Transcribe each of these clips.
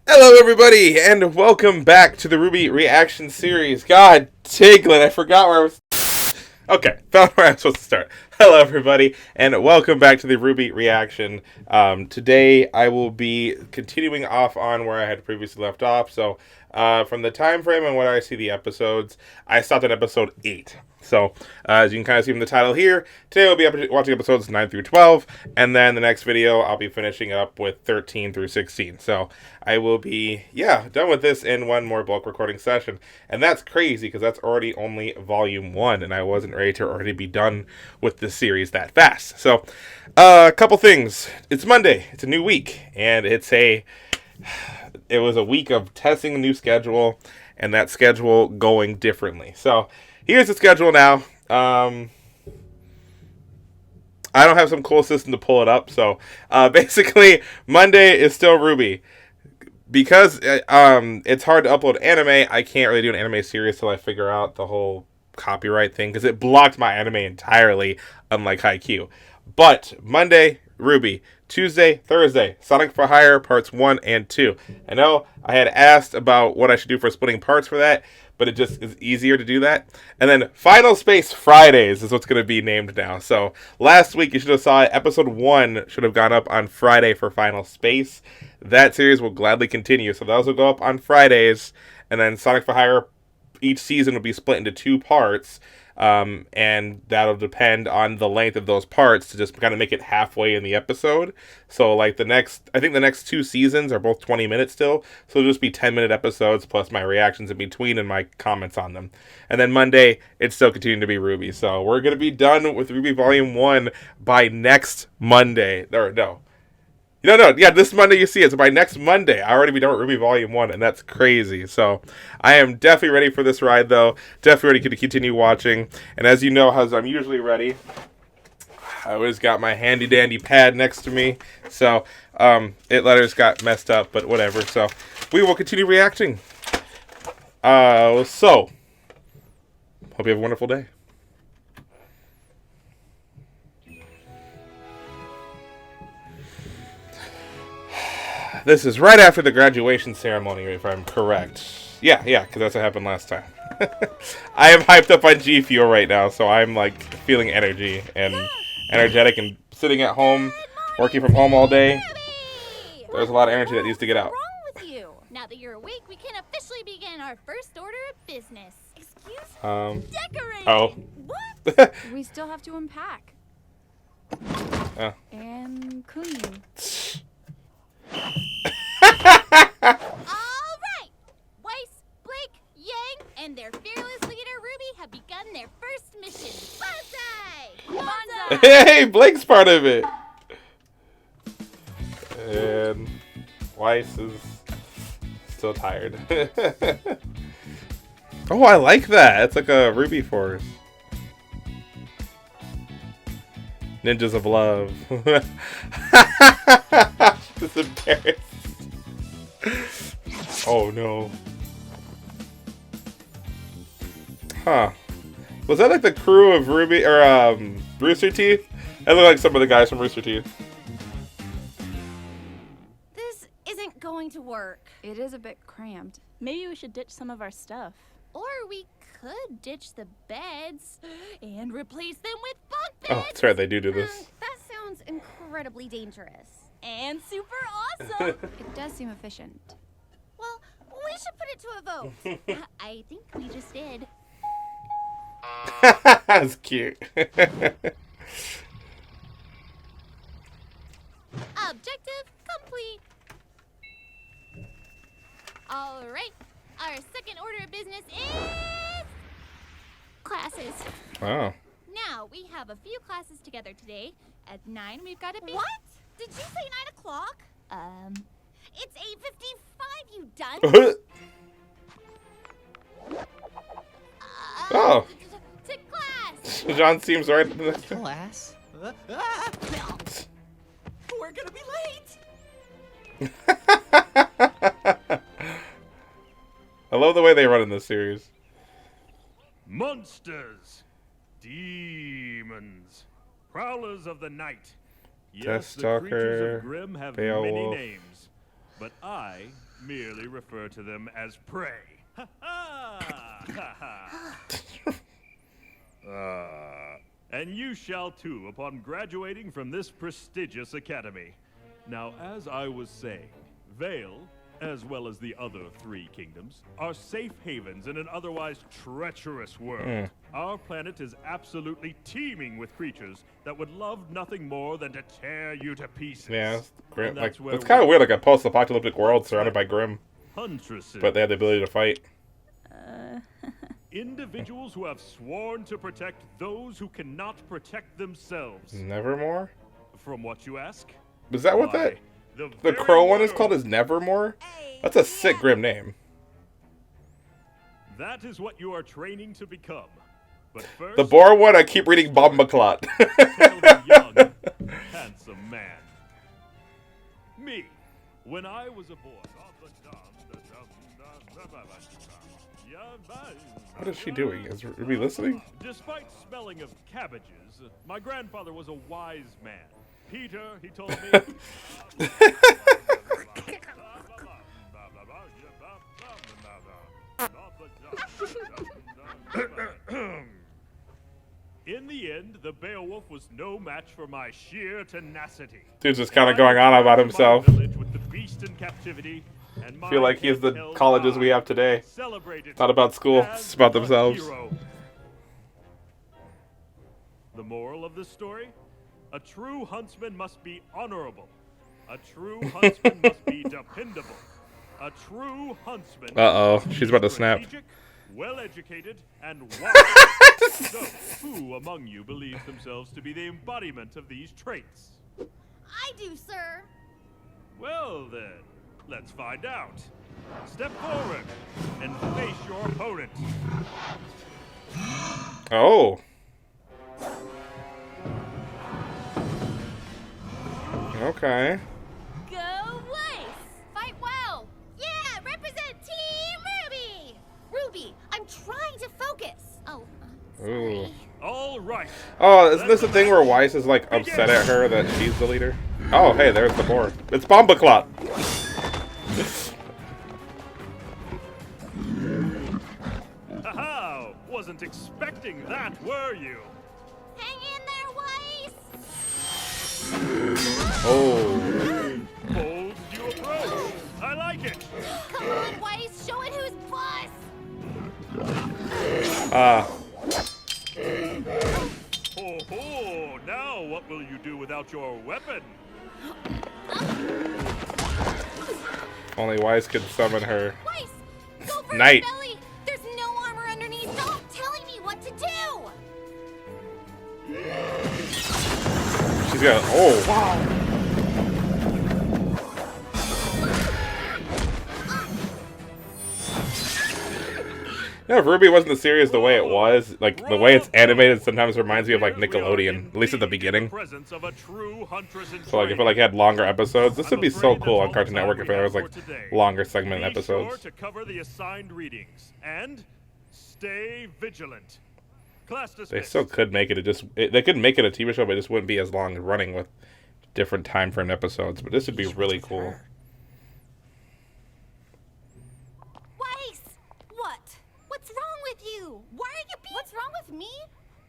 Hello, everybody, and welcome back to the RWBY Reaction Series. God, Tiglet, I forgot where I was. Okay, found where I'm supposed to start. Hello, everybody, and welcome back to the RWBY Reaction. Today, I will be continuing off on where I had previously left off. So, from the time frame and when I see the episodes, I stopped at episode 8. So, as you can kind of see from the title here, today we'll be watching episodes 9 through 12, and then the next video I'll be finishing up with 13 through 16. So, I will be, done with this in one more bulk recording session. And that's crazy, because that's already only Volume 1, and I wasn't ready to already be done with this series that fast. So, a couple things. It's Monday, it's a new week, and it was a week of testing a new schedule, and that schedule going differently. So, here's the schedule now. I don't have some cool system to pull it up, so basically Monday is still RWBY. Because it's hard to upload anime, I can't really do an anime series till I figure out the whole copyright thing, because it blocked my anime entirely, unlike Haikyuu. But Monday, RWBY. Tuesday, Thursday, Sonic for Hire Parts 1 and 2. I know I had asked about what I should do for splitting parts for that, but it just is easier to do that. And then Final Space Fridays is what's going to be named now. So last week you should have saw it. Episode 1 should have gone up on Friday for Final Space. That series will gladly continue. So those will go up on Fridays. And then Sonic for Hire, each season will be split into 2 parts. And that'll depend on the length of those parts to just kind of make it halfway in the episode. So like I think the next 2 seasons are both 20 minutes still. So it'll just be 10-minute episodes plus my reactions in between and my comments on them. And then Monday, it's still continuing to be RWBY. So we're going to be done with RWBY Volume 1 by next Monday. This Monday you see it. So by next Monday, I already be done with RWBY Volume 1, and that's crazy. So I am definitely ready for this ride, though. Definitely ready to continue watching. And as you know, as I'm usually ready, I always got my handy-dandy pad next to me. So letters got messed up, but whatever. So we will continue reacting. Hope you have a wonderful day. This is right after the graduation ceremony, if I'm correct. Yeah, because that's what happened last time. I am hyped up on G Fuel right now, so I'm like feeling energy and energetic and sitting at home, working from home all day. There's a lot of energy that needs to get out. What's wrong with you? Now that you're awake, we can officially begin our first order of business. Excuse me? Decorating! Oh. What? We still have to unpack. Oh. And clean. All right! Weiss, Blake, Yang, and their fearless leader, RWBY, have begun their first mission. Bonsai! Bonsai! Hey, Blake's part of it! And Weiss is still tired. Oh, I like that. It's like a RWBY force. Ninjas of Love. Just embarrassed. Oh no. Huh. Was that like the crew of RWBY or Rooster Teeth? That looked like some of the guys from Rooster Teeth. This isn't going to work. It is a bit cramped. Maybe we should ditch some of our stuff. Or we could ditch the beds and replace them with bunk beds. Oh, that's right, they do this. That sounds incredibly dangerous. And super awesome! It does seem efficient. Well, we should put it to a vote. I think we just did. That's cute. Objective complete. All right. Our second order of business is classes. Wow. Now, we have a few classes together today. At 9, we've got a big... What? Did you say 9 o'clock? It's 8:55, you done? Oh. To class! John seems right in the next one. Class? We're gonna be late! I love the way they run in this series. Monsters, demons, prowlers of the night. Death Yes, the Stalker, creatures of Grimm have Beowulf. many names. but I merely refer to them as prey. Ha ha! Ha ha! And you shall too upon graduating from this prestigious academy. Now, as I was saying, Vale, as well as the other 3 kingdoms, are safe havens in an otherwise treacherous world. Our planet is absolutely teeming with creatures that would love nothing more than to tear you to pieces. Yeah, it's grim. And Like, that's where it's kind of we- weird, like a post-apocalyptic world surrounded by Grim, Huntresses. but they have the ability to fight. Individuals who have sworn to protect those who cannot protect themselves. Nevermore? From what you ask? Is that what Why, the very crow one is world. called? Is Nevermore? That's a sick Grim name. That is what you are training to become. But first, The boar one, I keep reading Bombaclot. tell the young, handsome man. Me, when I was a boy. What is she doing? Is Ruby listening? Despite smelling of cabbages, my grandfather was a wise man. Peter, he told me. In the end, the Beowulf was no match for my sheer tenacity. Dude's just kind of going on about himself. With the beast in captivity, and I feel like he's the colleges we have today. Celebrated Not about school, as it's about a themselves. hero. The moral of this story? A true huntsman must be honorable. A true huntsman must be dependable. A true huntsman. Uh-oh, must be she's about to snap. strategic, well-educated, and wise. So, who among you believes themselves to be the embodiment of these traits? I do, sir. Well then, let's find out. Step forward and face your opponent. Oh. Okay. Go Weiss! Fight well! Yeah, represent Team Ruby! Ruby, I'm trying to focus. Oh, Ooh. All right. Oh, isn't this the thing where Weiss is like upset at her that she's the leader? Oh, hey, there's the board. It's Bombaclot. Haha! Wasn't expecting that, were you? hang in there, Weiss! Oh. Bold new approach. I like it. Come on, Weiss, show it who's boss! Ho ho! Now what will you do without your weapon? Only Weiss could summon her. Weiss, go for Knight. her belly! There's no armor underneath! Stop telling me what to do! She's got. Oh, wow. No, if Ruby wasn't the series the way it was, like the way it's animated sometimes reminds me of like Nickelodeon, at least at the beginning. Presence of a true huntress in So like if it like had longer episodes, this would be so cool on Cartoon Network if there was like longer segment Be episodes. sure to cover the assigned readings and stay vigilant. Class They dismissed. still could make it they could make it a TV show, but it just wouldn't be as long running with different time frame episodes. But this would be really cool. Weiss! What? What's wrong with you? Why are you being... What's wrong with me?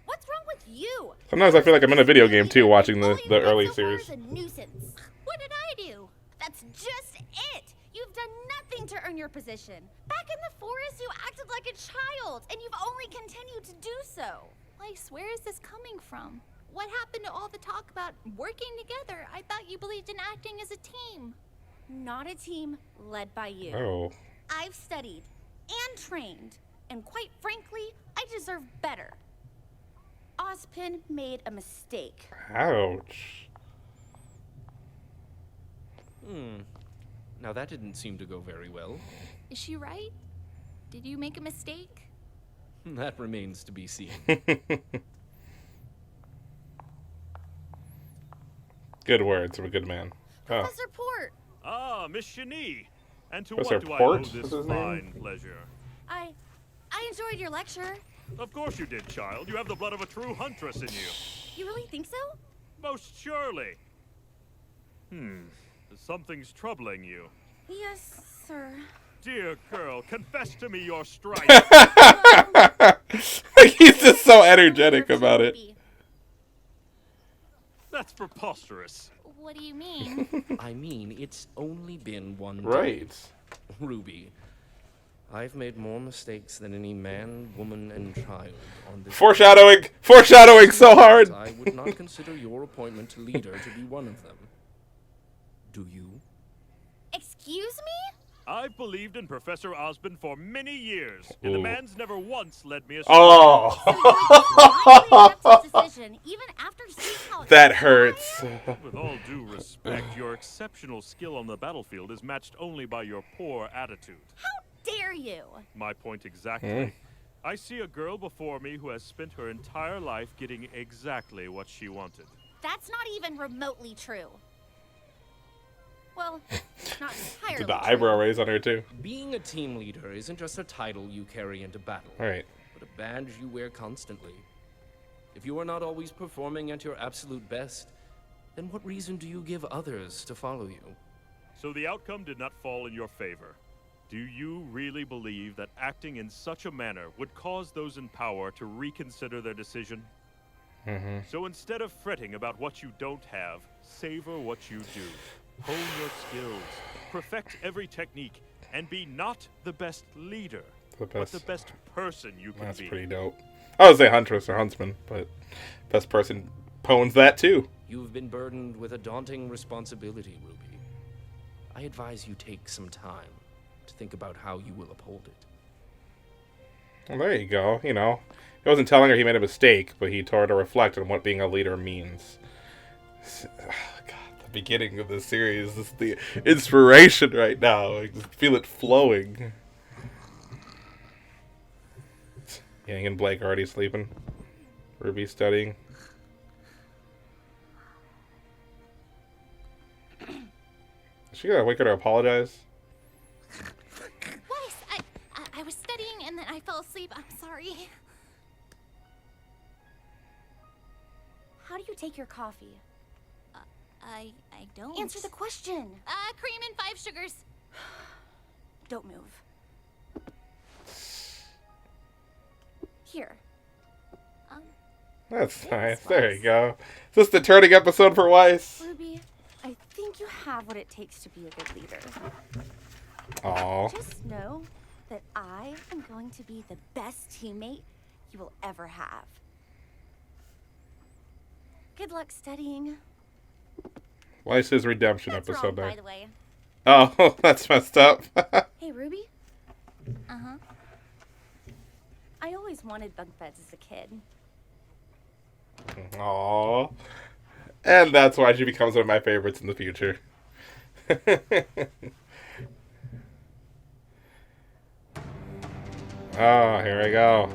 What's wrong with you? Sometimes I feel like I'm in a video game too, watching All the you've done early so far series. is a nuisance. What did I do? That's just it. You've done nothing to earn your position. Back in the forest, you acted like a child, and you've only continued to do so. Weiss, where is this coming from? What happened to all the talk about working together? I thought you believed in acting as a team. Not a team led by you. Oh, I've studied and trained, and quite frankly, I deserve better. Ozpin made a mistake. ouch. Now that didn't seem to go very well. Is she right? Did you make a mistake? That remains to be seen. Good words from a good man. Oh, Professor Port, Ah, Miss Shani. And to Professor what do I owe Port this is his fine name? pleasure? I enjoyed your lecture. Of course you did, child. You have the blood of a true huntress in you. You really think so? Most surely. Something's troubling you. Yes, sir. Dear girl, confess to me your strife. He's just so energetic about it. That's preposterous. What do you mean? I mean, it's only been one day. Right. Ruby, I've made more mistakes than any man, woman, and child on this. Foreshadowing! Foreshadowing so hard! I would not consider your appointment to leader to be one of them. Do you? Excuse me? I've believed in Professor Osmond for many years, and the Ooh. man's never once led me astray. Oh! Decision, even after seeing how That hurts. With all due respect, your exceptional skill on the battlefield is matched only by your poor attitude. How dare you? My point exactly. I see a girl before me who has spent her entire life getting exactly what she wanted. That's not even remotely true. Well, not entirely Did the true. eyebrow raise on her too? Being a team leader isn't just a title you carry into battle, Alright. but a badge you wear constantly. If you are not always performing at your absolute best, then what reason do you give others to follow you? So the outcome did not fall in your favor. Do you really believe that acting in such a manner would cause those in power to reconsider their decision? So instead of fretting about what you don't have, savor what you do. Hone your skills, perfect every technique, and be not the best leader, but the best person you can That's be. pretty dope. I would say huntress or huntsman, but best person pones that too. You've been burdened with a daunting responsibility, Ruby. I advise you take some time to think about how you will uphold it. Well, there you go. You know, he wasn't telling her he made a mistake, but he told her to reflect on what being a leader means. God, the beginning of this series is the inspiration right now. I just feel it flowing. Yang and Blake already sleeping. Ruby studying. Is she gonna wake her to apologize? Weiss, I was studying and then I fell asleep. I'm sorry. How do you take your coffee? I don't. Answer the question. Cream and 5 sugars. Don't move. Here. That's nice. There you go. Is this the turning episode for Weiss? Ruby, I think you have what it takes to be a good leader. Aww. Just know that I am going to be the best teammate you will ever have. Good luck studying. Weiss's redemption That's episode wrong, there. by the way. Oh, that's messed up. Hey, Ruby. Uh-huh. I always wanted bunk beds as a kid. Aww. And that's why she becomes one of my favorites in the future. Oh, here we go.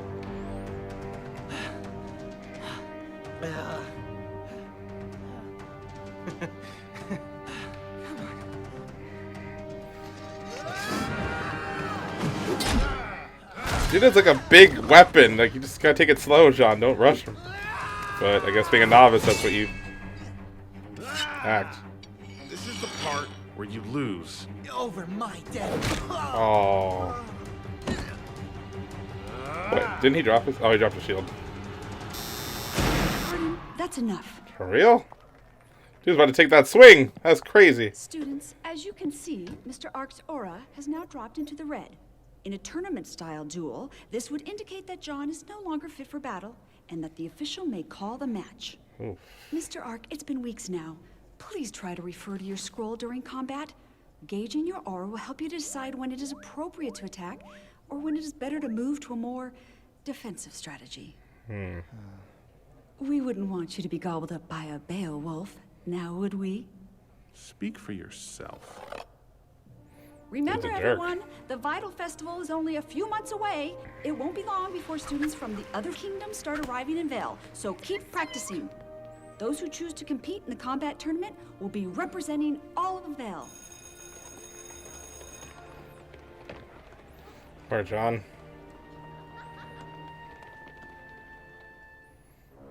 Dude, it's like a big weapon. Like, you just gotta take it slow, John. Don't rush him. But I guess being a novice, that's what you act. This is the part where you lose. Over my dead. Oh. Wait, didn't he drop his? Oh, he dropped his shield. Pardon, that's enough. For real? Dude's about to take that swing. That's crazy. Students, as you can see, Mr. Ark's aura has now dropped into the red. In a tournament-style duel, this would indicate that John is no longer fit for battle and that the official may call the match. Oof. Mr. Ark, it's been weeks now. Please try to refer to your scroll during combat. Gauging your aura will help you to decide when it is appropriate to attack or when it is better to move to a more defensive strategy. We wouldn't want you to be gobbled up by a Beowulf, now would we? Speak for yourself. Remember, He's a jerk. everyone, the Vital Festival is only a few months away. It won't be long before students from the other kingdoms start arriving in Vale, so keep practicing. Those who choose to compete in the combat tournament will be representing all of Vale. Poor John.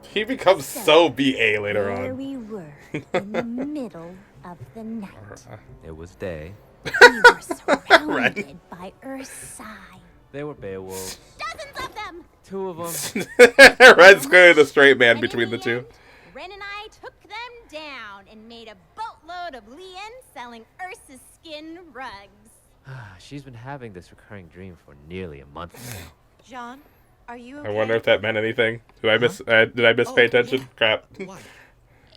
He becomes so BA later There on. we were, in the middle of the night. It was day, We were surrounded by Ursai. They were Beowulf. Dozens of them! 2 of them. Red's clearly the straight man between the two. Ren and I took them down and made a boatload of Lien selling Ursa's skin rugs. She's been having this recurring dream for nearly a month now. John, are you okay? I wonder if that meant anything. Did I mispay attention? Yeah. Crap. Why?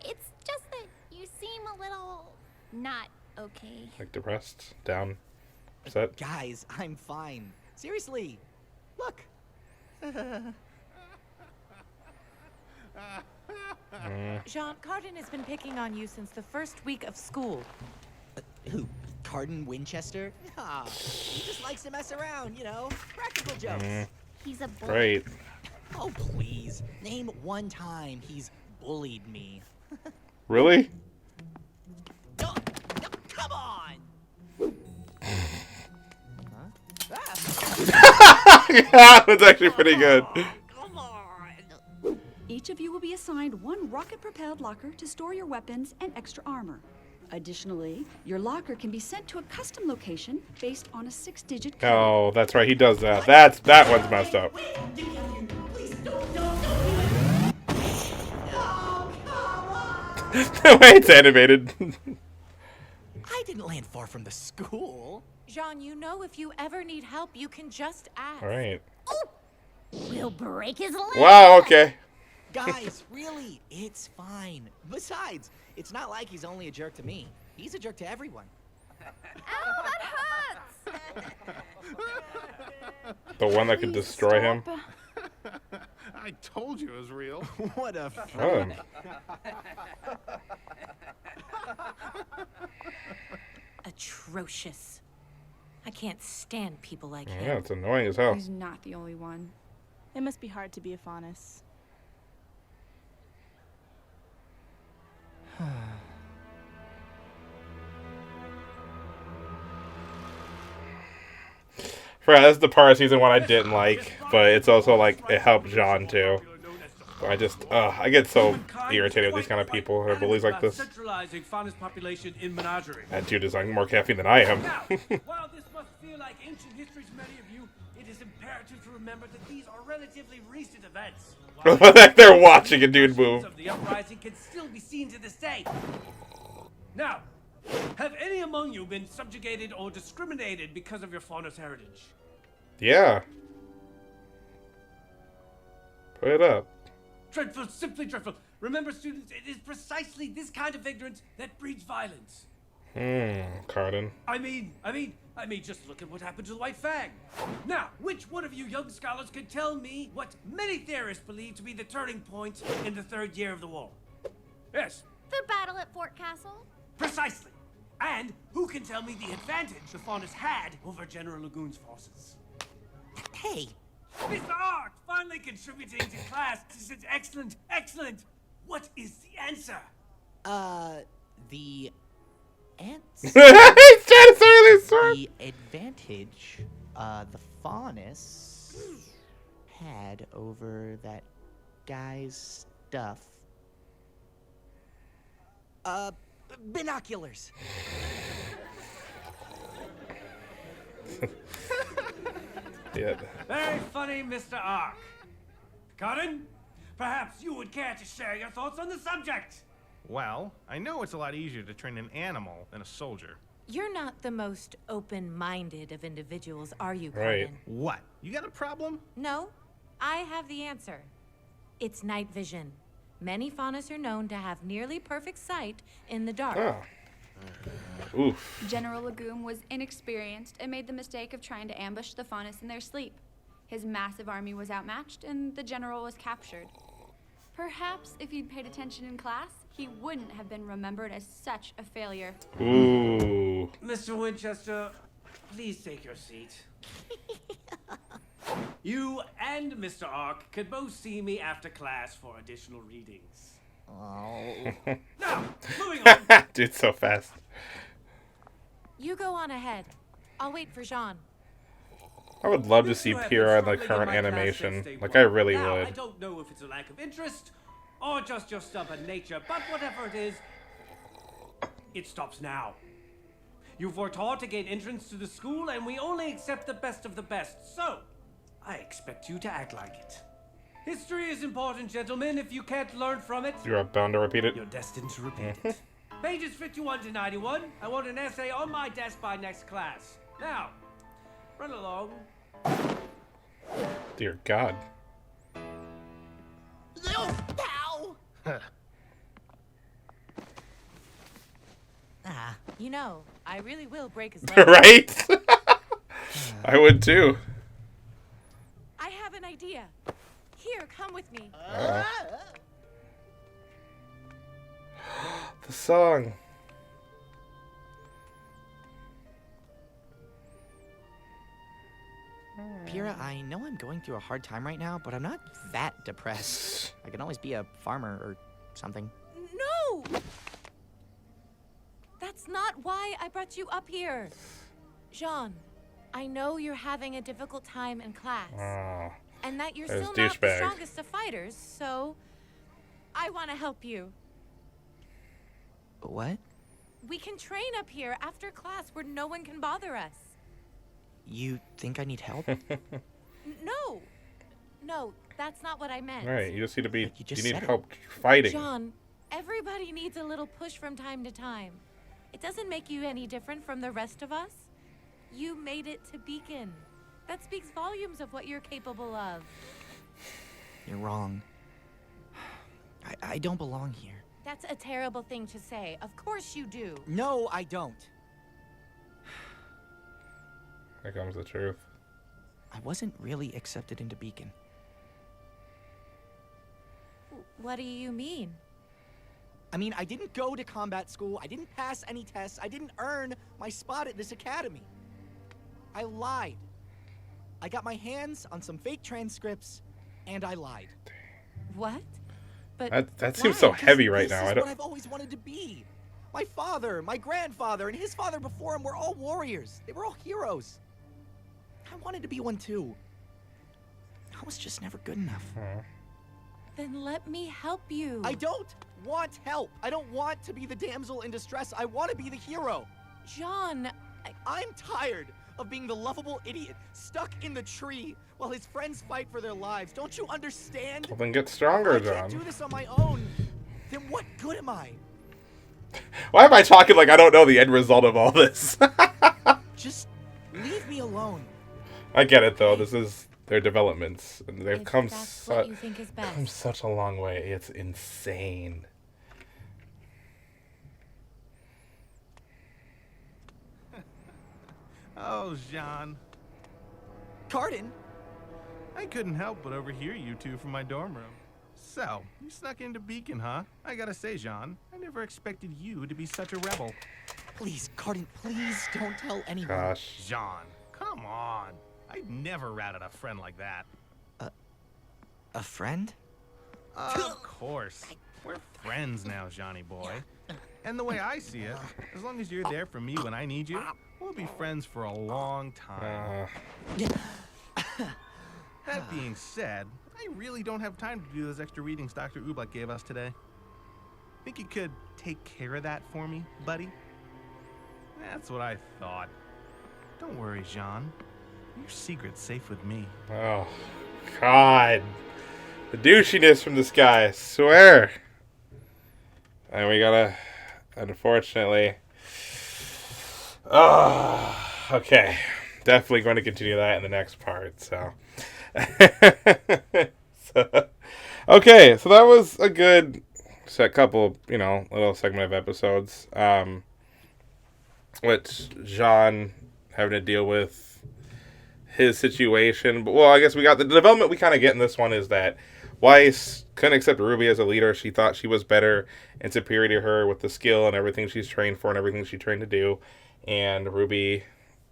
It's just that you seem a little not okay. Like depressed, down, upset. Guys, I'm fine. Seriously, look. Jean, Cardin has been picking on you since the first week of school. Who? Cardin Winchester? Ah, he just likes to mess around, you know. Practical jokes. He's a boy. Great. Oh, please. Name one time he's bullied me. Really? No, no, come on! That was actually pretty good. Come on! Each of you will be assigned one rocket-propelled locker to store your weapons and extra armor. Additionally, your locker can be sent to a custom location based on a 6-digit code. Oh, that's right. He does that. That one's messed up. The way it's animated. I didn't land far from the school. Jean, you know if you ever need help, you can just ask. All right. We'll break his leg. Wow. Okay. Guys, really, it's fine. Besides, it's not like he's only a jerk to me. He's a jerk to everyone. Ow, that hurts! The one that could destroy him. I told you it was real. What a Oh. Atrocious. I can't stand people like him. Yeah, it's annoying as hell. He's not the only one. It must be hard to be a Faunus. That's the part of season 1 I didn't like, but it's also like it helped Jean too. I get so irritated with these kind of people who are bullies like this. Centralizing Faunus population in menagerie. That dude is on more caffeine than I am. Now, while this must feel like ancient history to many of you, it is imperative to remember that these are relatively recent events. They're watching a dude move. Of the uprising can still be seen to this day. Now, have any among you been subjugated or discriminated because of your Faunus heritage? Yeah. Put it up. Dreadful, simply dreadful. Remember, students, it is precisely this kind of ignorance that breeds violence. Cardin. I mean, just look at what happened to the White Fang. Now, which one of you young scholars can tell me what many theorists believe to be the turning point in the 3rd year of the war? Yes. The battle at Fort Castle. Precisely. And who can tell me the advantage the Faunus had over General Lagoon's forces? Hey. Mr. Ark, finally contributing to class. This is excellent, excellent. What is the answer? The answer. He's trying to say this word. The advantage, the Faunus had over that guy's stuff. Binoculars. Yeah. Very funny, Mr. Ark. Cardin, perhaps you would care to share your thoughts on the subject. Well, I know it's a lot easier to train an animal than a soldier. You're not the most open-minded of individuals, are you, Right. Cardin? What? You got a problem? No, I have the answer. It's night vision. Many Faunus are known to have nearly perfect sight in the dark. Oh. Oof. General Lagoon was inexperienced and made the mistake of trying to ambush the Faunus in their sleep. His massive army was outmatched, and the general was captured. Perhaps if he'd paid attention in class, he wouldn't have been remembered as such a failure. Ooh. Mr. Winchester, please take your seat. You and Mr. Ark could both see me after class for additional readings. Oh. Now, moving on. Dude's so fast. You go on ahead. I'll wait for Jean. I would love to see Pyrrha in the current animation. Like, I really Now, would. I don't know if it's a lack of interest or just your stubborn nature, but whatever it is, it stops now. You've worked hard to gain entrance to the school, and we only accept the best of the best. So, I expect you to act like it. History is important, gentlemen. If you can't learn from it, You're bound to repeat it. you're destined to repeat it. Pages 51 to 91. I want an essay on my desk by next class. Now, run along. Dear God. Ow! You know, I really will break his leg. Right? I would too. I have an idea. Here, come with me. The song. Pyrrha, I know I'm going through a hard time right now, but I'm not that depressed. I can always be a farmer or something. No! That's not why I brought you up here. Jean, I know you're having a difficult time in class. And that you're still not the strongest of fighters, so I want to help you. What? We can train up here after class where no one can bother us. You think I need help? No. No, that's not what I meant. Right, you just need to be. You need said it. help fighting. John, everybody needs a little push from time to time. It doesn't make you any different from the rest of us. You made it to Beacon. That speaks volumes of what you're capable of. You're wrong. I don't belong here. That's a terrible thing to say. Of course you do. No, I don't. Here comes the truth. I wasn't really accepted into Beacon. What do you mean? I mean, I didn't go to combat school, I didn't pass any tests, I didn't earn my spot at this academy. I lied. I got my hands on some fake transcripts, and I lied. What? But that seems so heavy right now. This is what I've always wanted to be. My father, my grandfather, and his father before him were all warriors. They were all heroes. I wanted to be one too. I was just never good enough. Then let me help you. I don't want help. I don't want to be the damsel in distress. I want to be the hero. John, I'm tired of being the lovable idiot stuck in the tree while his friends fight for their lives. Don't you understand? Well, then get stronger, If I can't John. do this on my own, then what good am I? Why am I talking like I don't know the end result of all this? Just leave me alone. I get it though. This is their developments, and they've come what you think is best. come such a long way. It's insane. Oh, Jean. Cardin? I couldn't help but overhear you two from my dorm room. So, you snuck into Beacon, huh? I gotta say, Jean, I never expected you to be such a rebel. Please, Cardin, please don't tell anyone. Gosh. Jean, come on. I'd never ratted a friend like that. A friend? Of course. We're friends now, Johnny boy. And the way I see it, as long as you're there for me when I need you, we'll be friends for a long time. That being said, I really don't have time to do those extra readings Dr. Oobleck gave us today. Think you could take care of that for me, buddy? That's what I thought. Don't worry, Jean. Your secret's safe with me. Oh, God. The douchiness from this guy, I swear. And we gotta, unfortunately. Oh, okay. Definitely going to continue that in the next part, so. Okay, so that was a good couple, little segment of episodes. Which Jean having to deal with his situation. But, well, I guess we got the development we kind of get in this one is that Weiss couldn't accept Ruby as a leader. She thought she was better and superior to her with the skill and everything she's trained for and everything she trained to do. And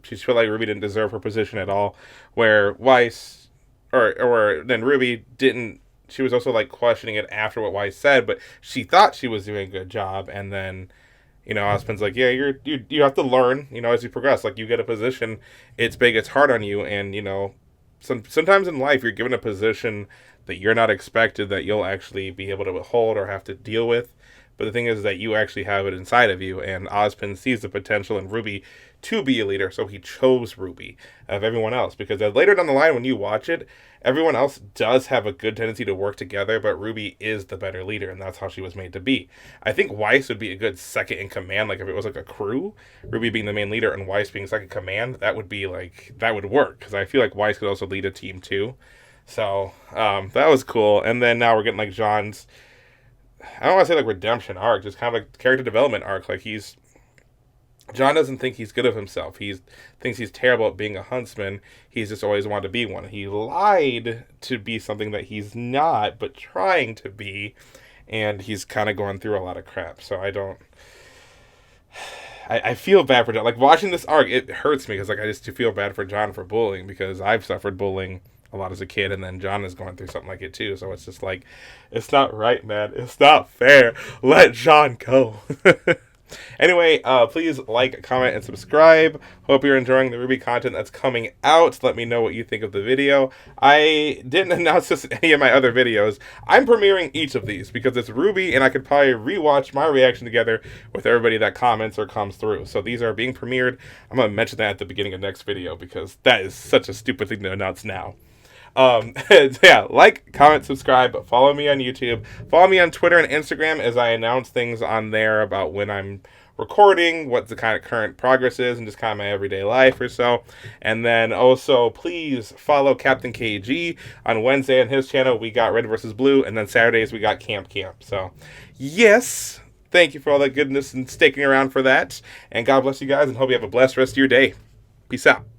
she felt like Ruby didn't deserve her position at all. Where Weiss, or then Ruby didn't, she was also like questioning it after what Weiss said, but she thought she was doing a good job. And then, Aspen's like, yeah, you have to learn, as you progress. Like, you get a position, it's big, it's hard on you, and, sometimes in life you're given a position that you're not expected that you'll actually be able to hold or have to deal with. But the thing is that you actually have it inside of you, and Ozpin sees the potential in RWBY to be a leader, so he chose RWBY of everyone else. Because later down the line, when you watch it, everyone else does have a good tendency to work together, but RWBY is the better leader, and that's how she was made to be. I think Weiss would be a good second in command, like if it was like a crew, RWBY being the main leader and Weiss being second command, that would be like, that would work, because I feel like Weiss could also lead a team too. So, that was cool. And then now we're getting like John's, I don't want to say like redemption arc, just kind of like character development arc. Like John doesn't think he's good of himself. He thinks he's terrible at being a huntsman. He's just always wanted to be one. He lied to be something that he's not, but trying to be. And he's kind of going through a lot of crap. So I feel bad for John. Like, watching this arc, it hurts me because like I just feel bad for John for bullying, because I've suffered bullying a lot as a kid, and then John is going through something like it too. So it's just like, it's not right, man. It's not fair. Let John go. Anyway, please like, comment, and subscribe. Hope you're enjoying the RWBY content that's coming out. Let me know what you think of the video. I didn't announce this in any of my other videos. I'm premiering each of these because it's RWBY, and I could probably rewatch my reaction together with everybody that comments or comes through. So these are being premiered. I'm going to mention that at the beginning of next video because that is such a stupid thing to announce now. Yeah, like, comment, subscribe, follow me on YouTube, follow me on Twitter and Instagram as I announce things on there about when I'm recording, what the kind of current progress is, and just kind of my everyday life or so. And then also, please follow Captain KG on Wednesday on his channel. We got Red vs. Blue, and then Saturdays we got Camp. So, yes, thank you for all that goodness and sticking around for that. And God bless you guys, and hope you have a blessed rest of your day. Peace out.